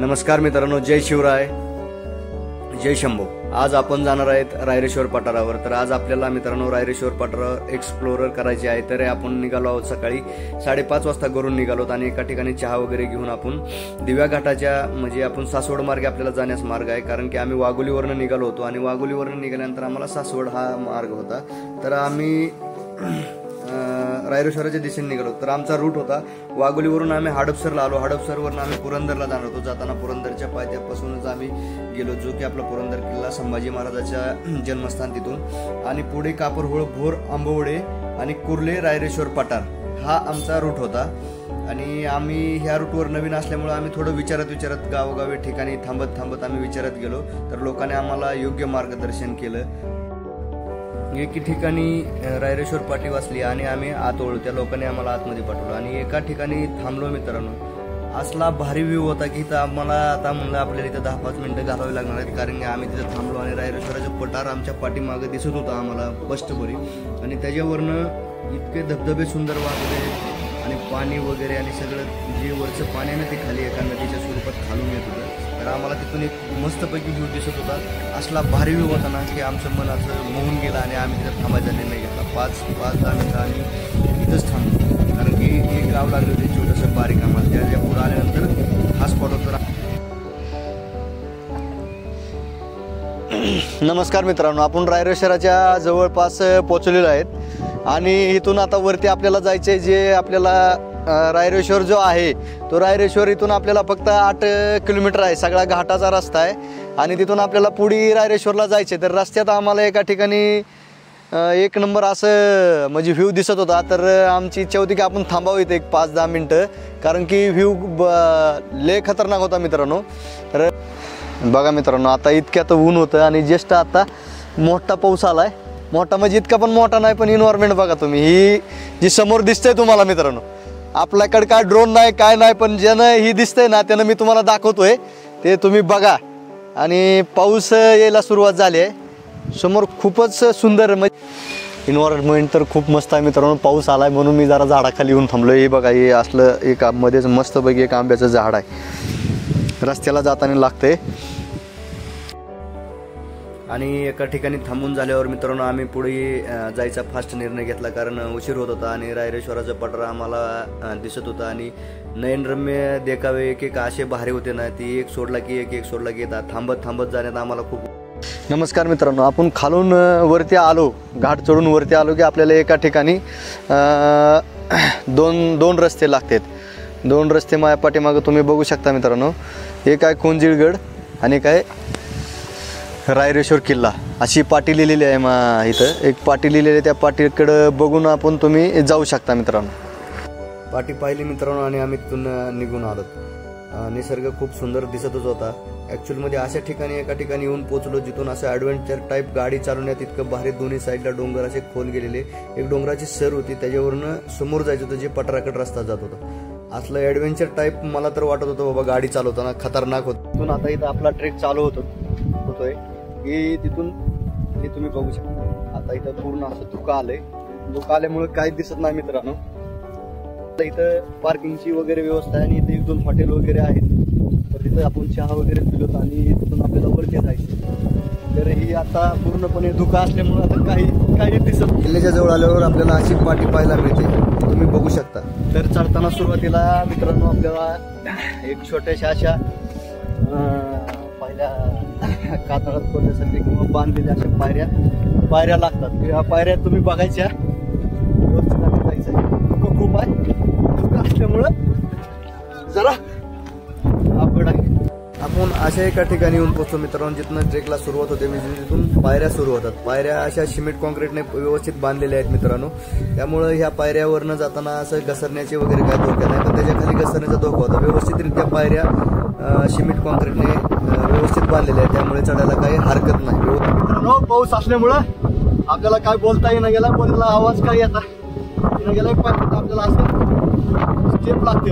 नमस्कार मित्रांनो, जय शिवराय, जय शंभो। आज आपण जाणार आहेत रायरेश्वर पठारावर। तर आज आपल्याला मित्रांनो रायरेश्वर पठारावर एक्सप्लोर करायचे आहे। तर आपण निघालो आहोत सकाळी 5:30 वाजता घरून निघालोत आणि एका ठिकाणी चहा वगैरे घेऊन आपण दिव्या घाटाच्या म्हणजे आपण सासवड मार्गे आपल्याला जाण्यास मार्ग आहे, कारण की आम्ही वाघोलीवरून निघालो होतो आणि वाघोलीवरून निघाल्यानंतर आम्हाला सासवड हा मार्ग होता। तर आम्ही रायरेश्वराच्या दिशेने निघालो। तर आमचा रूट होता वाघोलीवरून आम्ही हडपसरला आलो, हडपसरवरून आम्ही पुरंदरला जाणार होतो। जाताना पुरंदरच्या पायथ्यापासूनच आम्ही गेलो, जो की आपला पुरंदर किल्ला, संभाजी महाराजाच्या जन्मस्थान तिथून, आणि पुढे कापरहोळ, भोर, आंबवडे आणि कुर्ले, रायरेश्वर पठार हा आमचा रूट होता। आणि आम्ही ह्या रूटवर नवीन असल्यामुळे आम्ही थोडं विचारत गावोगावी ठिकाणी थांबत आम्ही विचारत गेलो। तर लोकांनी आम्हाला योग्य मार्गदर्शन केलं। एके ठिकाणी रायरेश्वर पाटी वाचली आणि आम्ही आत ओळू, त्या लोकांनी आम्हाला आतमध्ये पाठवलं आणि एका ठिकाणी थांबलो मित्रांनो। असला भारी व्ह्यू होता की इथं आम्हाला आता म्हणलं आपल्याला इथं 10-5 मिनिटं घालावी लागणार आहेत, कारण की आम्ही तिथं थांबलो आणि रायरेश्वराचं पठार आमच्या पाठीमागे दिसत होता आम्हाला स्पष्टपणे, आणि त्याच्यावरनं इतके धबधबे सुंदर वाहत आणि पाणी वगैरे आणि सगळं जे वरचं पाणी आहे ना ते खाली एका नदीच्या स्वरूपात खालून येत होतं। तर आम्हाला तिथून एक मस्तपैकी व्ह्यू दिसत होता। असला भारी व्ह्यू होता ना की आमचं मन असं मोहून गेलं आणि आम्ही तिथं थांबायचा निर्णय घेतला। 5-10 मिनिटं आम्ही इथंच थांबलो, कारण की एक गाव लागलं होते छोटंसं बारीक आम्हाला। त्या पुढं आल्यानंतर हा स्पॉट होता। नमस्कार मित्रांनो, आपण रायरेश्वराच्या जवळपास पोहोचलेलो आहेत आणि इथून आता वरती आपल्याला जायचे, जे आपल्याला रायरेश्वर जो आहे तो रायरेश्वर इथून आपल्याला फक्त 8 किलोमीटर आहे, सगळा घाटाचा रस्ता आहे आणि तिथून आपल्याला पुढे रायरेश्वरला जायचे। तर रस्त्यात आम्हाला एका ठिकाणी एक नंबर असं म्हणजे व्ह्यू दिसत होता। तर आमची इच्छा होती की आपण थांबावं इथे एक 5-10 मिनटं, कारण की व्ह्यू लय खतरनाक होता मित्रांनो। तर बघा मित्रांनो, आता इतक्यात ऊन होतं आणि जस्ट आता मोठा पाऊस आलाय। मोठा म्हणजे इतका पण मोठा नाही, पण एन्व्हायरमेंट बघा तुम्ही, ही जी समोर दिसतंय तुम्हाला मित्रांनो, आपल्याकडे काय ड्रोन नाही काय नाही, पण ज्यानं ही दिसतंय ना त्यानं मी तुम्हाला दाखवतोय, ते तुम्ही बघा। आणि पाऊस यायला सुरुवात झाली आहे समोर, खूपच सुंदर म्हणजे एन्व्हायरमेंट तर खूप मस्त आहे मित्रांनो। पाऊस आलाय म्हणून मी जरा झाडाखाली येऊन थांबलो। हे बघा, हे असलं एक मध्येच मस्तपैकी एक आंब्याचं झाड आहे, रस्त्याला जाताना लागतंय। आणि एका ठिकाणी थांबून झाल्यावर मित्रांनो आम्ही पुढे जायचा फास्ट निर्णय घेतला, कारण उशीर होत होता आणि रायरेश्वराचं पठार आम्हाला दिसत होतं आणि नयनरम्य देखावे एक असे भारी होते ना, ती एक सोडला की एक सोडला की येतात, थांबत जाण्यात आम्हाला खूप। नमस्कार मित्रांनो, आपण खालून वरती आलो, घाट चढून वरती आलो की आपल्याला एका ठिकाणी दोन रस्ते लागतात। 2 रस्ते माझ्या पाठीमागं तुम्ही बघू शकता मित्रांनो, एक आहे कोंजिळगड आणि एक आहे रायरेश्वर किल्ला, अशी पाटी लिहिलेली आहे इथं एक पाटी लिहिलेली आहे। त्या पाटीकडं बघून आपण तुम्ही जाऊ शकता मित्रांनो। पाटी पाहिली मित्रांनो आणि आम्ही तिथून निघून आलो। निसर्ग खूप सुंदर दिसतच होता। ॲक्च्युअलमध्ये अशा ठिकाणी एका ठिकाणी येऊन पोहोचलो जिथून असं ॲडव्हेंचर टाईप गाडी चालवण्यात इतकं भारी, दोन्ही साईडला डोंगर असे खोल गेलेले, एक डोंगराची सर होती, त्याच्यावरनं समोर जायचं होतं जे पठाराकडे रस्ता जात होता। असलं ॲडव्हेंचर टाईप मला तर वाटत होतं बाबा, गाडी चालवताना खतरनाक होतं। तिथून आता इथं आपला ट्रेक चालू होतोय हे तिथून हे तुम्ही बघू शकता। आता इथं पूर्ण असं धुकं आल्यामुळे काहीच दिसत नाही मित्रांनो। इथं पार्किंगची वगैरे व्यवस्था आहे आणि इथे 1-2 हॉटेल वगैरे आहेत, तर तिथं आपण चहा वगैरे पिलोत आणि तिथून आपल्याला वरती जायचं। तर ही आता पूर्णपणे धुकं असल्यामुळे आता काही दिसत। किल्ल्याच्या जवळ आल्यावर आपल्याला अशी पाटी पाहायला मिळते, तुम्ही बघू शकता। तर चढताना सुरुवातीला मित्रांनो आपल्याला एक छोट्याशा अशा पहिल्या कातळात पडण्यासाठी किंवा बांधलेल्या अशा पायऱ्या लागतात। ह्या पायऱ्या तुम्ही बघायच्या, जायचं धुकं खूप आहे, धुकं असल्यामुळं जरा अवघड आहे। आपण अशा एका ठिकाणी येऊन पोहोचतो मित्रांनो जिथून ट्रेकला सुरुवात होते, तिथून पायऱ्या सुरू होतात। पायऱ्या अशा सिमेंट कॉन्क्रीटने व्यवस्थित बांधलेल्या आहेत मित्रांनो, त्यामुळे ह्या पायऱ्यावरनं जाताना असं घसरण्याचे वगैरे काय धोका नाही, पण त्याच्या खाली घसरण्याचा धोका होता। व्यवस्थितरित्या पायऱ्या सिमेंट कॉन्क्रीटने व्यवस्थित बांधलेल्या आहेत, त्यामुळे चढायला काही हरकत नाही। मित्रांनो पाऊस असल्यामुळं आपल्याला काय बोलता येणं गेला, बोलायला आवाज काय येता गेला, आपल्याला असं स्टेप लागते,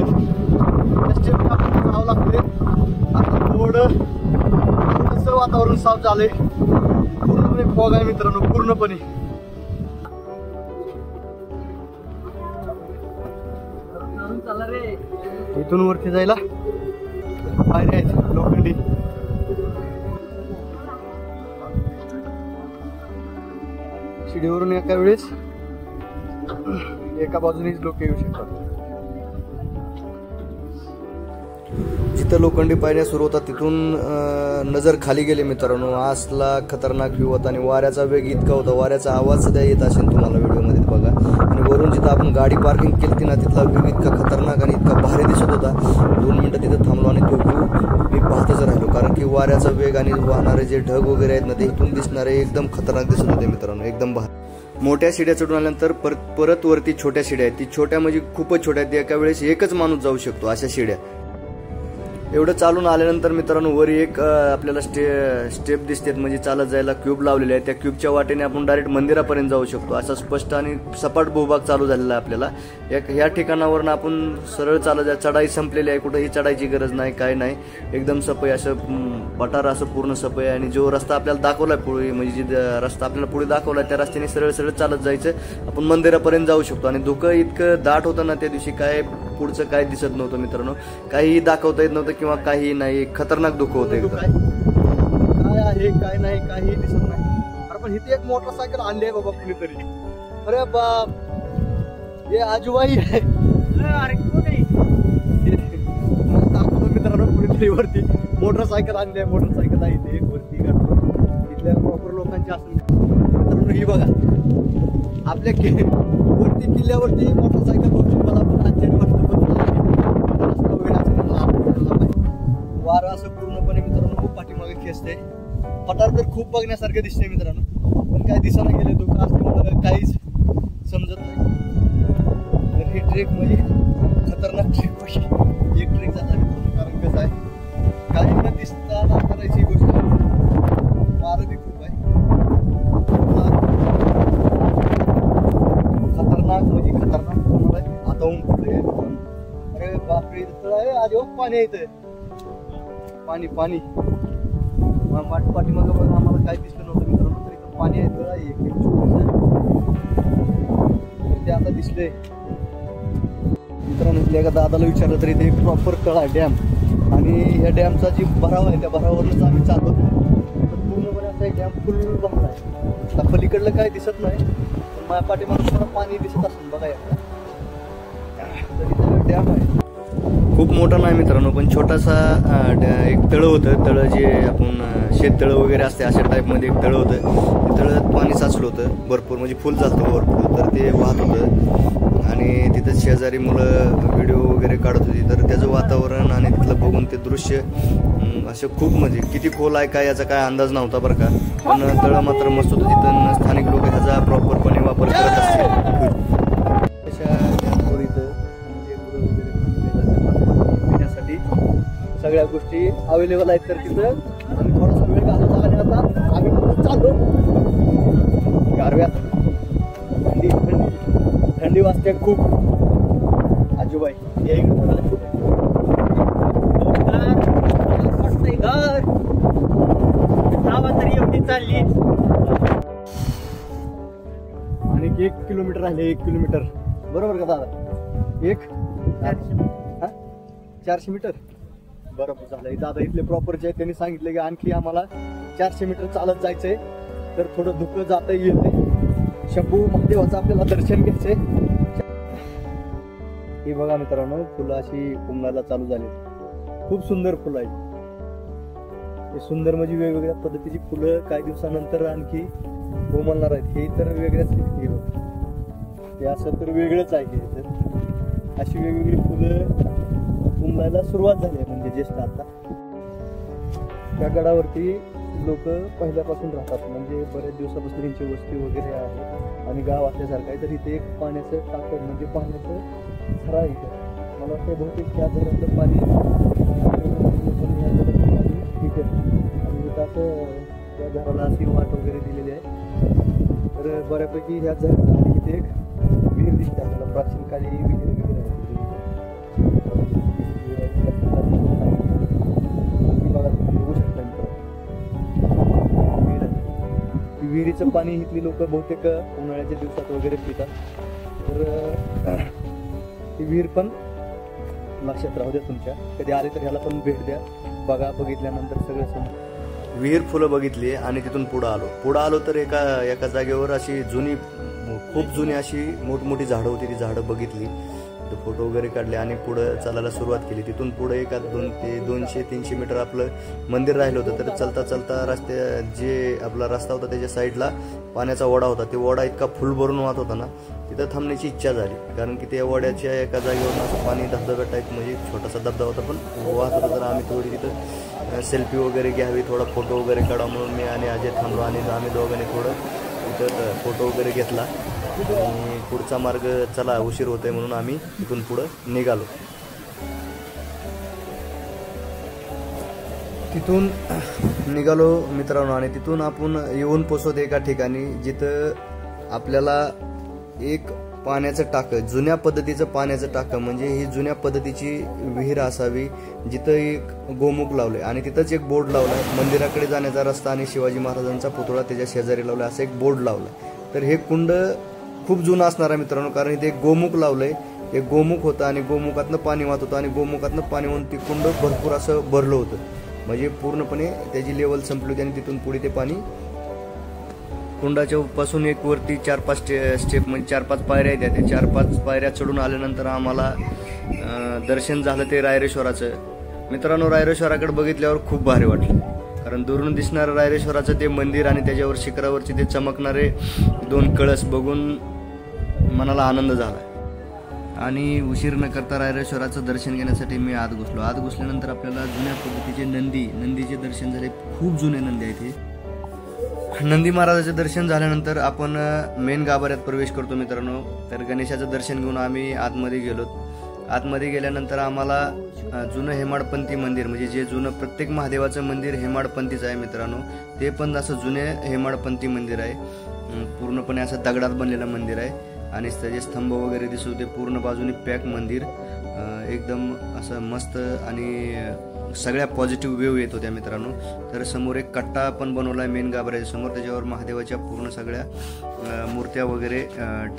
स्टेप जावं लागते। आता थोडंसं वातावरण साफ झालंय, पूर्णपणे फॉग आहे मित्रांनो, पूर्णपणे। इथून वरती जायला पायऱ्या आहेत लोखंडी. शिडीवरून एका वेळेस एका बाजूनेच लोक येऊ शकतात. जिथं लोखंडी पायऱ्या सुरू होतात तिथून नजर खाली गेले मित्रांनो, असला खतरनाक व्ह्यू होता. आणि वाऱ्याचा वेग इतका होता, वाऱ्याचा आवाज सध्या येत असेल तुम्हाला व्हिडिओमध्ये बघा. आणि वरून जिथं आपण गाडी पार्किंग केली ना तिथला व्ह्यू इतका खतरनाक आणि इतका भारी दिसत होता. 2 मिनिटं तिथं थांबलो आणि तो व्ह्यू मी पाहतच राहिलो, कारण की वाऱ्याचा वेग आणि वाहणारे जे ढग वगैरे आहेत ना ते इथून दिसणारे एकदम खतरनाक दिसत होते मित्रांनो, एकदम भारी. मोठ्या शिड्या चढून आल्यानंतर परत वरती छोट्या शिड्या आहेत. ती छोट्या म्हणजे खूपच छोट्या आहेत, एका वेळेस एकच माणूस जाऊ शकतो अशा शिड्या. एवढं चालून आल्यानंतर मित्रांनो वर एक आपल्याला स्टेप दिसतात, म्हणजे चालत जायला क्यूब लावलेले आहे. त्या क्यूबच्या वाटेने आपण डायरेक्ट मंदिरापर्यंत जाऊ शकतो. असा स्पष्ट आणि सपाट भूभाग चालू झालेला आहे आपल्याला. ह्या ठिकाणावरून आपण सरळ चालत जाय. चढाई संपलेली आहे, कुठेही चढायची गरज नाही, काय नाही. एकदम सपय असं पठार असं पूर्ण सपय. आणि जो रस्ता आपल्याला दाखवलाय पुढे, म्हणजे जे रस्ता आपल्याला पुढे दाखवलाय त्या रस्त्याने सरळ सरळ चालत जायचं, आपण मंदिरापर्यंत जाऊ शकतो. आणि धुकं इतकं दाट होतं ना त्या दिवशी, काय पुढचं काय दिसत नव्हतं मित्रांनो, काहीही दाखवता येत नव्हतं किंवा काही नाही. खतरनाक धुकं होतं. काय आहे काय नाही काही दिसत नाही. अरे पण इथे एक मोटरसायकल आणली आहे बाबा कुणीतरी. अरे बाप, हे आजूबाई आहे. दाखवतो मित्रांनो, कुणीतरी वरती मोटरसायकल आणली आहे. मोटरसायकल आहे इथे वरती गाडतो इथल्या प्रॉपर लोकांची असेल मित्रांनो. ही बघा आपल्या वरती किल्ल्यावरती मोटरसायकल मला पण आश्चर्य वाटतं. वारं असं पूर्णपणे मित्रांनो खूप पाठीमागे खेचते. पठार तर खूप बघण्यासारखं दिसतंय मित्रांनो, पण काय दिसायला गेलं धोका असल्यामुळे काहीच समजत नाही. तर हे ट्रेक म्हणजे खतरनाक ट्रेक पाहिजे, एक ट्रेक झाला मित्रांनो. कारण कसं आहे, काही न दिसताना करायची गोष्ट, वारं बी खूप आहे. खतरनाक म्हणजे खतरनाक तुम्हाला आता ऊन पडलंय. अरे बापरे, तळ आहे आधी पाणी येतं, पाणी पाणी पाठीमागं बघा आम्हाला काय दिसलं नव्हतं मित्रांनो. तरी पण पाणी आहे, तळ आहे एक छोटंसं, ते आता दिसलंय मित्रांनो. एका दादाला विचारलं तरी ते एक प्रॉपर तळ आहे, डॅम. आणि ह्या डॅमचा जी भराव आहे त्या भरावरूनच आम्ही चालवतो. पूर्णपणे असा एक डॅम फुल भरला आहे. आता पलीकडलं काय दिसत नाही, पण माझ्या पाठीमागं थोडं पाणी दिसत असेल बघा. तरी डॅम आहे, खूप मोठा नाही मित्रांनो, पण छोटासा एक तळं होतं. तळं जे आपण शेततळं वगैरे असते अशा टाईपमध्ये एक तळं होतं. ते तळ्यात पाणी साचलं होतं भरपूर, म्हणजे फुल झालं भरपूर. तर ते वाहत होतं आणि तिथं शेजारी मुलं व्हिडिओ वगैरे काढत होती. तर त्याचं वातावरण आणि तिथलं बघून ते दृश्य असं खूप, म्हणजे किती खोल आहे काय याचा काय अंदाज नव्हता बरं का. पण तळं मात्र मस्त होतं. तिथं स्थानिक लोक ह्याचा प्रॉपरपणे वापर करत असतील. सगळ्या गोष्टी अवेलेबल आहेत. तर तिथं आम्ही थोडासा वेळ घालवला आणि आता आम्ही पुढे चाललो. गारव्यात थंडी थंडी थंडी वाजते खूप. आजूबाई तरी एवढी चालली. आणि 1 किलोमीटर राहिले, 1 किलोमीटर बरोबर का दादा? 400 मीटर बरोबर झालंय. दादा इथले प्रॉपरचे आहेत, त्यांनी सांगितले की आणखी आम्हाला 400 मीटर चालत जायचंय. तर थोडं धुकं जाता येते. शंभू महादेवाचं आपल्याला दर्शन घ्यायचंय. हे बघा मित्रांनो, फुलं अशी उमलायला चालू झाली. खूप सुंदर फुलं आहेत. हे सुंदर म्हणजे वेगवेगळ्या पद्धतीची फुलं काही दिवसानंतर आणखी उमलणार आहेत. हे तर वेगळ्याच, हे असं तर वेगळंच आहे. तर अशी वेगवेगळी फुलं उमलायला सुरुवात झाली आहे, म्हणजे ज्येष्ठ आता. त्या गडावरती लोक पहिल्यापासून राहतात, म्हणजे बऱ्याच दिवसापासून त्यांची वस्ती वगैरे आहे आणि गाव असल्यासारखं आहे. तर इथे एक पाण्याचं टाकड म्हणजे पाण्याचं झरा इथं. मला वाटतं बहुतेक त्या झऱ्यातलं पाणी इथे आणि इथं असं त्या झराला अशी वाट वगैरे दिलेली आहे. तर बऱ्यापैकी ह्या झऱ्यात आणि इथे एक विहीर दिसते आपल्याला, प्राचीन काळी विहीर वगैरे आहे. विहिरीचं पाणी इथली लोक बहुतेक उन्हाळ्याच्या दिवसात वगैरे पितात. तर ही विहीर पण लक्षात राहू द्या तुमच्या. कधी आले तर ह्याला पण भेट द्या, बघा. बघितल्यानंतर सगळं समोर विहीर फुलं बघितली आणि तिथून पुढं आलो तर एका जागेवर अशी खूप जुनी अशी मोठमोठी झाडं होती. ती झाडं बघितली, फोटो वगैरे काढले आणि पुढं चालायला सुरुवात केली. तिथून पुढे 200-300 मीटर आपलं मंदिर राहिलं होतं. तर चालता चालता जे आपला रस्ता होता त्याच्या साईडला पाण्याचा ओढा होता. ते ओढा इतका फुल भरून वाहत होता ना, तिथं थांबण्याची इच्छा झाली. कारण की त्या ओढ्याच्या एका जागेवर असं पाणी धबधबा टाईप म्हणजे छोटासा धबधबा होता पण वाहत होता. तर आम्ही थोडी तिथं सेल्फी वगैरे घ्यावी, थोडा फोटो वगैरे काढा म्हणून मी आणि अजय थांबलो आणि आम्ही दोघांनी थोडं तिथं फोटो वगैरे घेतला. आणि पुढचा मार्ग चला उशीर होतोय म्हणून आम्ही तिथून पुढं निघालो. मित्रांनो आणि तिथून आपण येऊन पोचवत एका ठिकाणी जिथं आपल्याला एक पाण्याचं टाकं, जुन्या पद्धतीचं पाण्याचं टाकं, म्हणजे ही जुन्या पद्धतीची विहीर असावी, जिथं एक गोमुख लावले आणि तिथंच एक बोर्ड लावलाय, मंदिराकडे जाण्याचा रस्ता आणि शिवाजी महाराजांचा पुतळा त्याच्या शेजारी लावला, असं एक बोर्ड लावला. तर हे कुंड खूप जुनं असणार आहे मित्रांनो, कारण इथे एक गोमुख लावलंय. एक गोमुख होतं आणि गोमुखातनं पाणी वाहत होतं आणि गोमुखातनं पाणी वाहून ती कुंड भरपूर असं भरलं होतं. म्हणजे पूर्णपणे त्याची लेवल संपली होती आणि तिथून पुढे ते पाणी कुंडाच्या पासून एक वरती 4-5 स्टेप म्हणजे 4-5 पायऱ्या आहेत. त्या 4-5 पायऱ्या चढून आल्यानंतर आम्हाला दर्शन झालं ते रायरेश्वराचं. मित्रांनो, रायरेश्वराकडे बघितल्यावर खूप भारी वाटलं, कारण दुरून दिसणारं रायरेश्वराचं ते मंदिर आणि त्याच्यावर शिखरावरचे ते चमकणारे 2 कळस बघून मनाला आनंद झाला. आणि उशीर न करता रायरेश्वराचं दर्शन घेण्यासाठी मी आत घुसलो. आत घुसल्यानंतर आपल्याला जुन्या पद्धतीचे नंदीचे दर्शन झाले. खूप जुने नंदी आहेत हे. नंदी महाराजाचे दर्शन झाल्यानंतर आपण मेन गाभाऱ्यात प्रवेश करतो मित्रांनो. तर गणेशाचं दर्शन घेऊन आम्ही आतमध्ये गेलो. आतमध्ये गेल्यानंतर आम्हाला जुनं हेमाडपंथी मंदिर, म्हणजे जे जुनं प्रत्येक महादेवाचं मंदिर हेमाडपंथीचं आहे मित्रांनो, ते पण असं जुने हेमाडपंथी मंदिर आहे. पूर्णपणे असं दगडात बनलेलं मंदिर आहे आणि त्याचे स्तंभ वगैरे दिसू ते पूर्ण बाजूने पॅक मंदिर, एकदम असं मस्त आणि सगळ्या पॉझिटिव्ह व्ह्यू येत होत्या मित्रांनो. तर समोर एक कट्टा पण बनवला आहे मेन गाभाऱ्याच्या समोर, त्याच्यावर महादेवाच्या पूर्ण सगळ्या मूर्त्या वगैरे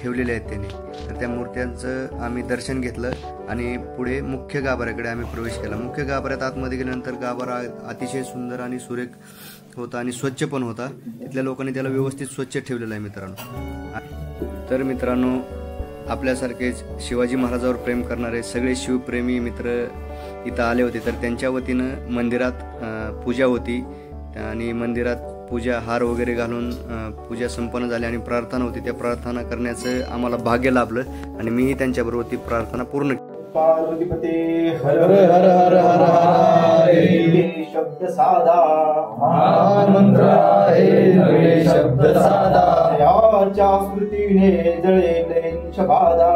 ठेवलेल्या आहेत त्यांनी. तर त्या मूर्त्यांचं आम्ही दर्शन घेतलं आणि पुढे मुख्य गाभाऱ्याकडे आम्ही प्रवेश केला. मुख्य गाभाऱ्यात आतमध्ये गेल्यानंतर गाभारा अतिशय सुंदर आणि सुरेख होता आणि स्वच्छ पण होता. तिथल्या लोकांनी त्याला व्यवस्थित स्वच्छ ठेवलेलं आहे मित्रांनो. तर मित्रांनो, आपल्यासारखेच शिवाजी महाराजावर प्रेम करणारे सगळे शिवप्रेमी मित्र इथं आले होते. तर त्यांच्या वतीनं मंदिरात पूजा होती आणि मंदिरात पूजा हार वगैरे घालून पूजा संपन्न झाली आणि प्रार्थना होती. त्या प्रार्थना करण्याचं आम्हाला भाग्य लाभलं आणि मीही त्यांच्याबरोबर ती प्रार्थना पूर्ण केली. पार्वतीपते हर हर हर हर हरे शब्द साधा मंत्र आहे शब्द साधा दयाच्या स्मृतीने जळे क्लेश बाधा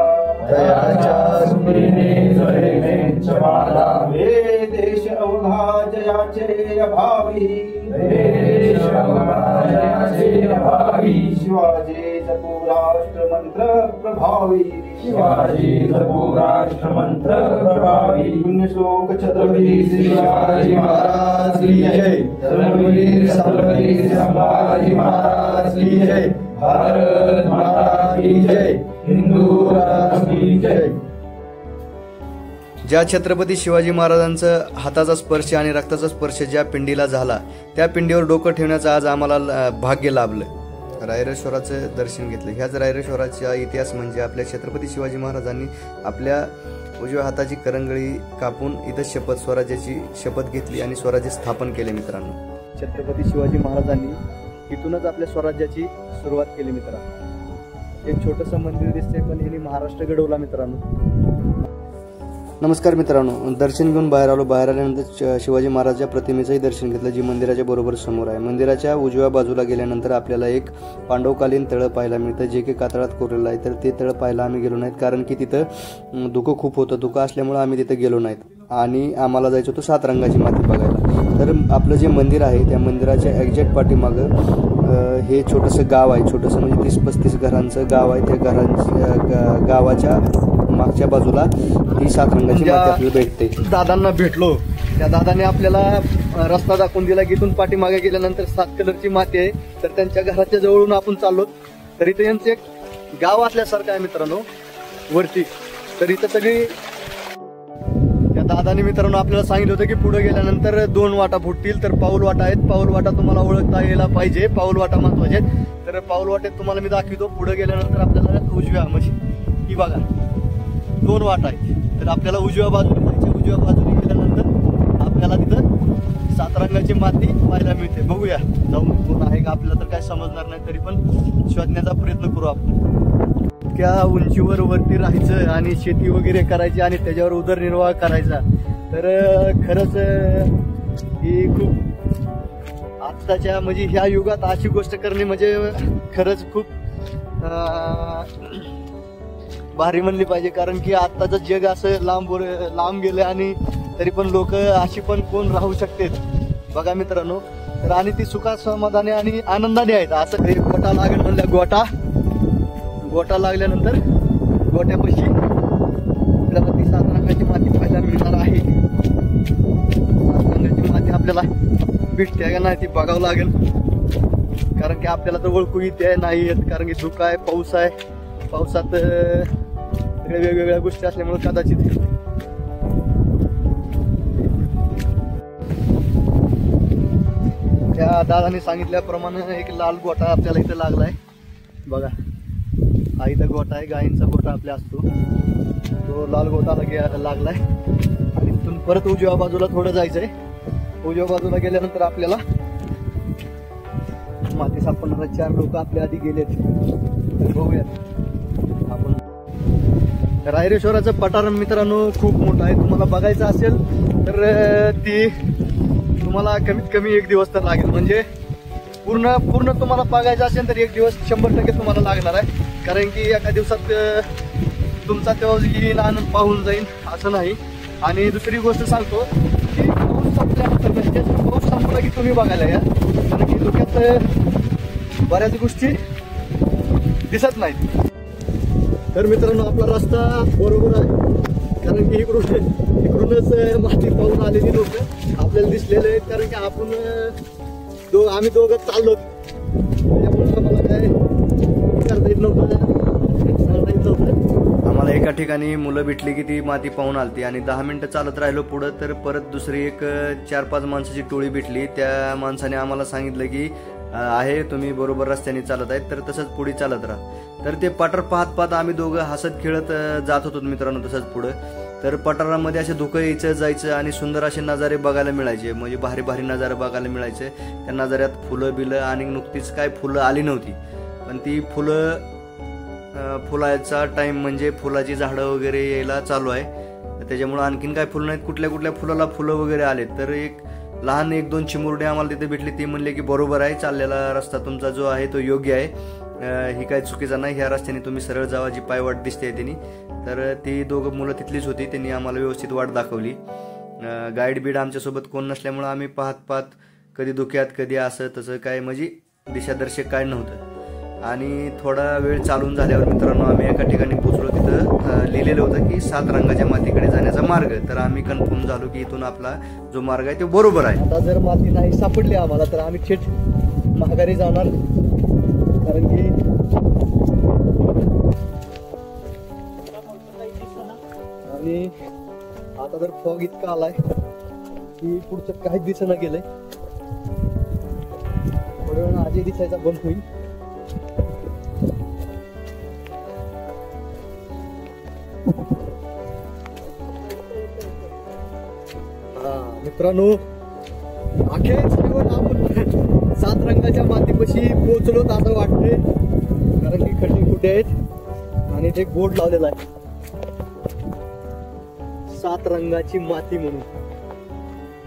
दयाच्या स्मृतीने जळे क्लेश बाधा हे देश अवघा जयाचे अभावी देश अवघा जयाचे अभावी शिवाजी जपू राष्ट्र मंत्र प्रभावी शिवाजी जपू राष्ट्र मंत्र प्रभावी पुण्यश्लोक छत्रपती शिवाजी महाराज की जय सर्ववीर छत्रपती संभाजी महाराज की जय भारत माता की जय हिंदू राष्ट्र की जय. ज्या छत्रपती शिवाजी महाराजांचं हाताचा स्पर्श आणि रक्ताचा स्पर्श ज्या पिंडीला झाला त्या पिंडीवर डोकं ठेवण्याचं आज आम्हाला भाग्य लाभलं. रायरेश्वराचं दर्शन घेतलं. ह्याच रायरेश्वराचा इतिहास म्हणजे आपल्या छत्रपती शिवाजी महाराजांनी आपल्या उजव्या हाताची करंगळी कापून इथं स्वराज्याची शपथ घेतली आणि स्वराज्य स्थापन केले मित्रांनो. छत्रपती शिवाजी महाराजांनी इथूनच आपल्या स्वराज्याची सुरुवात केली मित्रांनो. एक छोटंसं मंदिर दिसतंय पण यांनी महाराष्ट्र घडवला मित्रांनो. नमस्कार मित्रांनो, दर्शन घेऊन बाहेर आल्यानंतर शिवाजी महाराजांच्या प्रतिमेचंही दर्शन घेतलं, जी मंदिराच्या बरोबर समोर आहे. मंदिराच्या उजव्या बाजूला गेल्यानंतर आपल्याला एक पांडवकालीन तळं पाहायला मिळतं, जे की कातळात कोरलेलं आहे. तर ते तळं पाहायला आम्ही गेलो नाहीत, कारण की तिथं धुकं खूप होतं. धुकं असल्यामुळे आम्ही तिथं गेलो नाहीत आणि आम्हाला जायचं होतं 7 रंगाची माती बघायला. तर आपलं जे मंदिर आहे त्या मंदिराच्या एक्झॅक्ट पाठीमागं हे छोटंसं गाव आहे. छोटंसं म्हणजे 30-35 घरांचं गाव आहे. त्या गावाच्या मागच्या बाजूला ती 7 रंगाची माती आपल्याला भेटते. दादांना भेटलो, त्या दादाने आपल्याला रस्ता दाखवून दिला की इथून पाठीमागे गेल्यानंतर 7 कलरची माती आहे. तर त्यांच्या घराच्या जवळून आपण चाललो. तर इथे यांचं एक गाव असल्यासारखं आहे मित्रांनो वरती. तर इथं सगळी दादाने मित्रांनो आपल्याला सांगितलं होतं की पुढे गेल्यानंतर 2 वाटा फुटतील, तर पाऊल वाटा आहेत. पाऊल वाटा तुम्हाला ओळखता यायला पाहिजे, पाऊल वाटा महत्वाचे आहेत. तर पाऊल वाटेत तुम्हाला मी दाखवतो. पुढे गेल्यानंतर आपल्याला उजव्या म्हणजे ही बघा 2 वाटा आहेत. तर आपल्याला उजव्या बाजूने जायचे. उजव्या बाजूने गेल्यानंतर आपल्याला तिथं 7 रंगाची माती पाहायला मिळते. बघूया जाऊन कोण आहे का, आपल्याला तर काय समजणार नाही, तरी पण शोधण्याचा प्रयत्न करू आपण. इतक्या उंचीवर वरती राहायचं आणि शेती वगैरे करायची आणि त्याच्यावर उदरनिर्वाह करायचा, तर खरंच ही खूप आत्ताच्या म्हणजे ह्या युगात अशी गोष्ट करणे म्हणजे खरंच खूप भारी म्हणली पाहिजे. कारण की आत्ताचं जग असं लांब गेलं आणि तरी पण लोक अशी पण कोण राहू शकते बघा मित्रांनो. तर आणि ती सुखा समाधाने आणि आनंदाने आहेत. असं एक गोटा लागेल म्हणल्या, गोटा लागल्यानंतर गोट्यापाशी आपल्याला ती 7 रंगाची माती पाहायला मिळणार आहे. 7 रंगाची माती आपल्याला भेटते का नाही ती बघावं लागेल. कारण की आपल्याला तर ओळखू येते नाही येत, कारण की धुका आहे, पाऊस आहे. पावसात सगळ्या वेगवेगळ्या गोष्टी असल्यामुळे कदाचित त्या दादाने सांगितल्याप्रमाणे एक लाल गोटा आपल्याला इथं लागलाय बघा. हा इथं गोटा आहे, गायींचा गोटा आपल्या असतो तो लाल गोटा लागलाय. आणि तिथून परत उजव्या बाजूला थोडं जायचंय. उजव्या बाजूला गेल्यानंतर आपल्याला माती सापडणारा 4 लोक आपल्या आधी गेलेत. बघूयात आपण. रायरेश्वराचं पठार मित्रांनो खूप मोठं आहे. तुम्हाला बघायचं असेल तर ती तुम्हाला कमीत कमी 1 दिवस तर लागेल. म्हणजे पूर्ण तुम्हाला बघायचं असेल तर 1 दिवस 100% तुम्हाला लागणार आहे. कारण की एका दिवसात तुमचा तेव्हा येईल आनंद पाहून जाईल असं नाही. आणि दुसरी गोष्ट सांगतो की पाऊस संपल्यानंतर म्हणजे पाऊस संपला की तुम्ही बघायला या. कारण की धुक्यात बऱ्याच गोष्टी दिसत नाहीत. तर मित्रांनो आपला रस्ता बरोबर आहे. कारण की इकडूनच माती पाहून आलेली लोक आपल्याला दिसलेले आहेत. कारण की आम्ही दोघं चाललो, त्याच्यामुळे मला काय करता येत नव्हतं. आम्हाला एका ठिकाणी मुलं भेटली की ती माती पाहून आलती आणि 10 मिनिटं चालत राहिलो पुढं, तर परत दुसरी एक 4-5 माणसाची टोळी भेटली. त्या माणसाने आम्हाला सांगितलं की आहे तुम्ही बरोबर रस्त्याने चालत आहेत, तर तसंच पुढे चालत राहा. तर ते पठार पाहत आम्ही दोघं हसत खेळत जात होतो मित्रांनो तसंच पुढं. तर पठारामध्ये असे धुकं यायचं जायचं आणि सुंदर असे नजारे बघायला मिळायचे. म्हणजे भारी नजारे बघायला मिळायचे. त्या नजाऱ्यात फुलं बिलं आणि नुकतीच काय फुलं आली नव्हती, पण ती फुलाचा टाइम म्हणजे फुलाची झाडं वगैरे यायला चालू आहे. त्याच्यामुळे आणखीन काय फुलं नाहीत, कुठल्या फुलाला फुलं वगैरे आलेत. तर एक लहान 1-2 चिमुरडे आम्हाला तिथे भेटली. ती म्हणले की बरोबर आहे, चाललेला रस्ता तुमचा जो आहे तो योग्य आहे, ही काय चुकीचा नाही, ह्या रस्त्याने तुम्ही सरळ जावा जी पायवाट दिसते त्यांनी. तर ती दोघं मुलं तिथलीच होती, त्यांनी आम्हाला व्यवस्थित वाट दाखवली. गाईड बीड आमच्यासोबत कोण नसल्यामुळे आम्ही पाहत कधी धुक्यात कधी असं तसं काय म्हणजे दिशादर्शक काय नव्हतं. आणि थोडा वेळ चालून झाल्यावर मित्रांनो आम्ही एका ठिकाणी पोहोचलो. तिथं लिहिलेलं होतं की 7 रंगाच्या मातीकडे जाण्याचा मार्ग. तर आम्ही कन्फर्म झालो की इथून आपला जो मार्ग आहे तो बरोबर आहे. आता जर माती नाही सापडली आम्हाला तर आम्ही थेट माघारी जाणार. कारण की आणि आता जर फॉग इतका आलाय की पुढचं काहीच दिसेना गेलंय. थोड्या वेळा आधी दिसायचा बंद होईल. मित्रांनो अखेर आपण 7 रंगाच्या मातीपाशी पोहोचलो असं वाटतंय. कारण की खड्डे कुठे आहेत आणि ते बोर्ड लावलेला आहे 7 रंगाची माती म्हणून.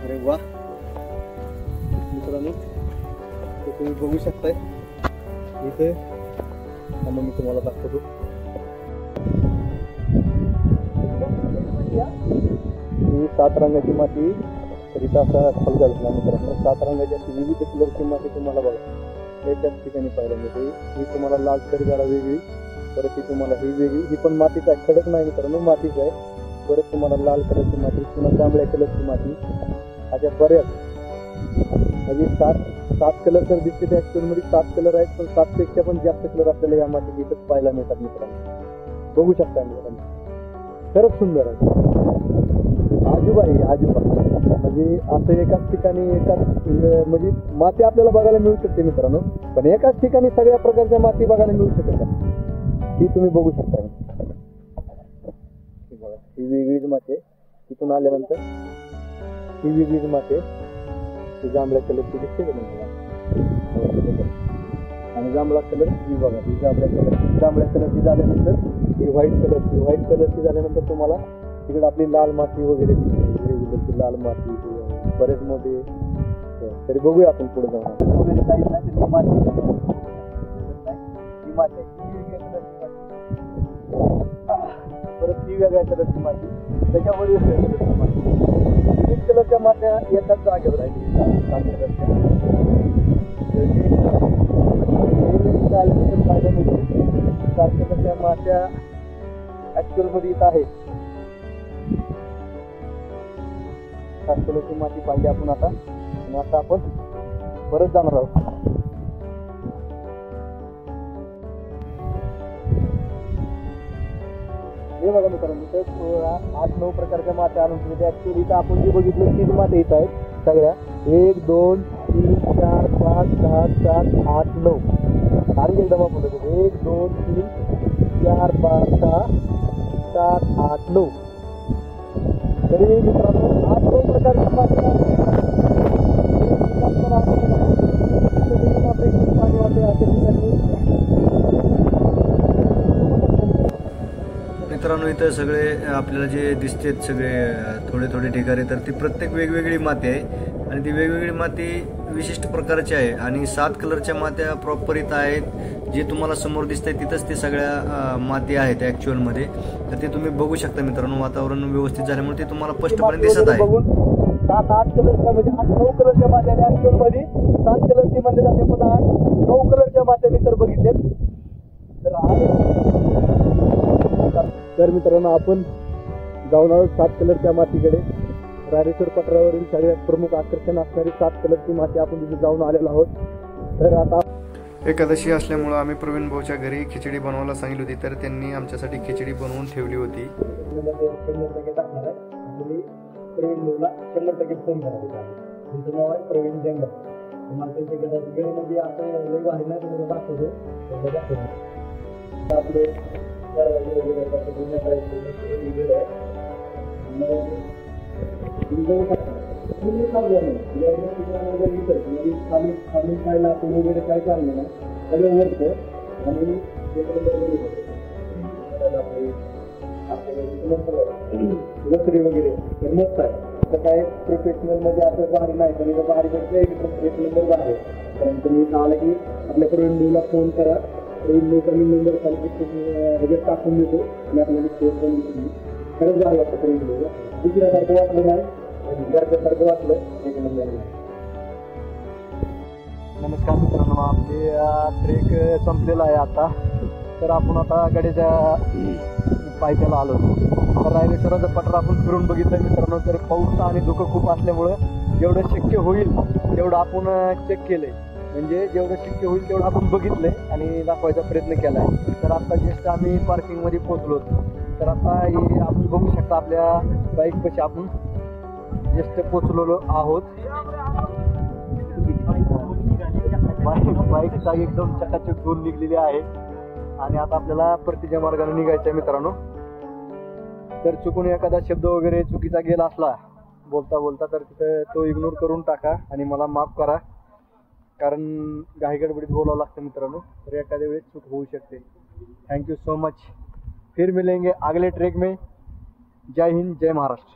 अरे वा मित्रांनो, तुम्ही बघू शकताय इथे. मी तुम्हाला दाखवतो. ही 7 रंगाची माती तर इथं असा खाली झाला मित्रांनो. 7 रंगाची अशी विविध कलरची माती तुम्हाला बघा एकाच ठिकाणी पाहायला मिळते. ही तुम्हाला लाल जरा वेगळी, परत ही तुम्हाला ही वेगळी. ही पण मातीच आहे, खडक नाही मित्रांनो, मातीच आहे. परत तुम्हाला लाल कलरची माती, पुन्हा जांभळ्या कलरची माती, अशा बऱ्याच म्हणजे 7 कलर तर दिसते. त्या ऍक्च्युअलमध्ये 7 कलर आहेत, पण 7 पेक्षा पण जास्त कलर आपल्याला या मातीत इथं पाहायला मिळतात मित्रांनो. बघू शकता मित्रांनो, खरंच सुंदर आहे. आजोबा आहे आजोबा. म्हणजे असं एकाच ठिकाणी एकाच म्हणजे माती आपल्याला बघायला मिळू शकते मित्रांनो, पण एकाच ठिकाणी सगळ्या प्रकारच्या माती बघायला मिळू शकत नाही. ही तुम्ही बघू शकता. ही वेगळीच माती आहे. तिथून आल्यानंतर ही वेगळीच माती आहे. ही जांभळ्या कलरची दिसते का तुम्हाला? आणि जांभळा कलर ही बघा, ही जांभळ्या कलरची झाल्यानंतर ही व्हाईट कलरची झाल्यानंतर तुम्हाला तिकडे आपली लाल माती वगैरे दिसते. लाल माती बरेच मोठे. तरी बघूया आपण पुढे जाऊन वगैरे काही नाही. ही माती परत ही वेगळ्या कलरची माती, त्याच्यावर विविध कलरच्या मात्या एकाच जागेवर आहेत. सारख्या मात्या ऍक्च्युअल मध्ये इथं आहेत. 7 किलोची माती पाहिजे आपण आता. आणि आता आपण परत जाणार आहोत. हे बघा मित्रांनो, इथं 8-9 प्रकारच्या मात्या आणून ठेवते. ऍक्च्युअली इथं आपण जे बघितलं 3 मात्या इथं आहेत सगळ्या. 1 2 3 4 5 6 7 8 9. आणि एकदा आपण 1 2 3 4 5 6 7 8 9. तरी मित्रांनो 8-9 प्रकारच्या मात्या मित्रांनो, इथं सगळे आपल्याला जे दिसतेत सगळे थोडे थोडे ठिकाणी, तर ती प्रत्येक वेगवेगळी माती आहे. आणि ती वेगवेगळी माती विशिष्ट प्रकारची आहे. आणि 7 कलरच्या मात्या प्रॉपर इथं आहेत. जे तुम्हाला समोर दिसत आहे तिथंच ते सगळ्या माती आहेत ऍक्च्युअलमध्ये. तर ते तुम्ही बघू शकता मित्रांनो. वातावरण व्यवस्थित झाल्यामुळे ते तुम्हाला स्पष्टपणे दिसत आहे. 7-8 कलरच्या म्हणजे 8-9 कलरच्या मात्या ऍक्च्युअलमध्ये 7 कलरची म्हणले जाते, पण 8-9 कलरच्या मात्या मी तर बघितल्यात. तर मित्रांनो, आपण जाऊन आहोत 7 कलरच्या मातीकडे. रायरेश्वर पठारावरील सगळ्यात प्रमुख आकर्षण असणारी 7 कलरची माती आपण तिथे जाऊन आलेलो आहोत. तर आता एकादशी असल्यामुळं आम्ही प्रवीण भाऊच्या घरी खिचडी बनवायला सांगितली होती, तर त्यांनी आमच्यासाठी खिचडी बनवून ठेवली होती. 100% टाकणार आहे. प्रवीण भाऊला 100% फोन करायचा. तुमचं नाव आहे प्रवीण जंगल. मला त्यांच्या घरामध्ये असं लई भारी नाही, तुम्हाला दाखवतो. आपले खायला आपण वगैरे काय चाललं ना सगळं वरतं. आणि लसरी वगैरे तर मस्त आहे. तर काय प्रोफेशनल मध्ये असं भारी नाही, पण इथं भारी म्हणजे एक नंबर भारी आहे. कारण तुम्ही आलं की आपल्या प्रवीण भाऊला फोन करा. प्रवीण भाऊचा मी नंबर खाली ह्याच्यात टाकून देतो आणि आपल्याला फोन करून देतो. खरंच भारी वाटतं प्रवीण भाऊला. दुसऱ्यासारखं वाटलं नाही, घरच्यासारखं वाटलं. एक नंबर. नमस्कार मित्रांनो, आपली ट्रेक संपलेला आहे आता. तर आपण आता गड्याच्या पायथ्याला आलो. तर रायरेश्वराचा पठार आपण फिरून बघितलं मित्रांनो. तर पाऊस आणि धुकं खूप असल्यामुळं जेवढं शक्य होईल तेवढं आपण चेक केलंय. म्हणजे जेवढं शक्य होईल तेवढं आपण बघितलंय आणि दाखवायचा प्रयत्न केला आहे. तर आता जस्ट आम्ही पार्किंगमध्ये पोहोचलो. तर आता हे आपण बघू शकता आपल्या बाईकपाशी आपण जस्ट पोचलेलो आहोत. बाईकचा एकदम चकाचक धून निघलेली आहे. आणि आता आपल्याला परतीच्या मार्गाने निघायचं आहे मित्रांनो. तर चुकून एखादा शब्द वगैरे चुकीचा गेला असला बोलता बोलता तर तिथं तो इग्नोर करून टाका आणि मला माफ करा. कारण घाई गडबडीत बोलावं लागतं मित्रांनो. तर एखाद्या वेळेस चूक होऊ शकते. Thank you so much. फिर मिलेंगे अगले ट्रेक में. जय हिंद, जय महाराष्ट्र.